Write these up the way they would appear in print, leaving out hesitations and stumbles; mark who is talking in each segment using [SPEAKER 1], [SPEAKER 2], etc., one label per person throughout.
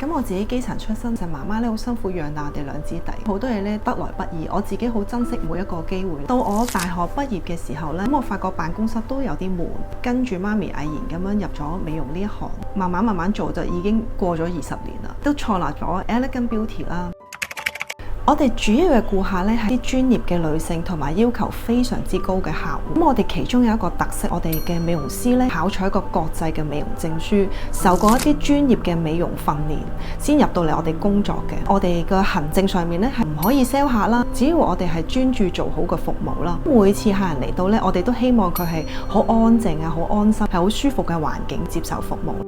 [SPEAKER 1] 咁我自己基層出身，就媽媽咧好辛苦養大我哋兩姊弟，好多嘢咧得來不易，我自己好珍惜每一個機會。到我大學畢業嘅時候咧，咁我發覺辦公室都有啲悶，跟住媽咪毅然咁樣入咗美容呢一行，慢慢做就已經過咗20年啦，都創立咗 Elegant Beauty 啦。我哋主要嘅顧客咧係啲專業嘅女性同埋要求非常之高嘅客戶。咁我哋其中有一個特色，我哋嘅美容師咧考取一個國際嘅美容證書，受過一啲專業嘅美容訓練，先入到嚟我哋工作嘅。我哋嘅行政上面咧係唔可以 sell 客啦，只要我哋係專注做好個服務啦。每次客人嚟到咧，我哋都希望佢係好安靜啊，好安心，係好舒服嘅環境接受服務。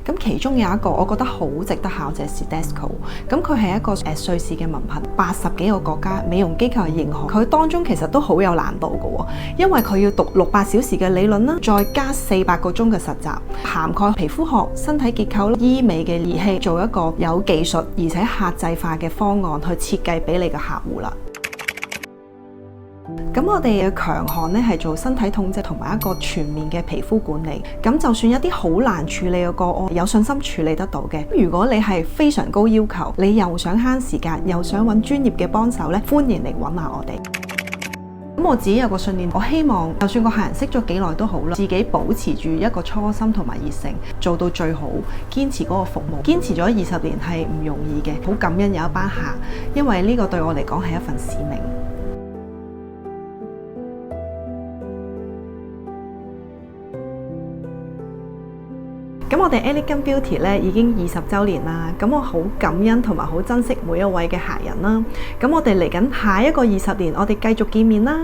[SPEAKER 1] 咁其中有一個我覺得好值得考就係 Cdisco， 咁佢係一個瑞士嘅文憑，80幾個國家美容機構係認可。佢當中其實都好有難度嘅，因為佢要讀600小時嘅理論啦，再加400個鐘嘅實習，涵蓋皮膚學、身體結構、醫美嘅儀器，做一個有技術而且客製化嘅方案去設計俾你嘅客戶啦。咁我哋嘅強項咧係做身體痛症同埋一個全面嘅皮膚管理。咁就算一啲好難處理嘅個案，有信心處理得到嘅。如果你係非常高要求，你又想慳時間，又想揾專業嘅幫手咧，歡迎嚟揾下我哋。咁我自己有個信念，我希望就算個客人識咗幾耐都好啦，自己保持住一個初心同埋熱誠，做到最好，堅持嗰個服務，堅持咗20年係唔容易嘅。好感恩有一班客，因為呢個對我嚟講係一份使命。咁我哋 Elegant Beauty 咧已經20週年啦，咁我好感恩同埋好珍惜每一位嘅客人啦。咁我哋嚟緊下一個20年，我哋繼續見面啦。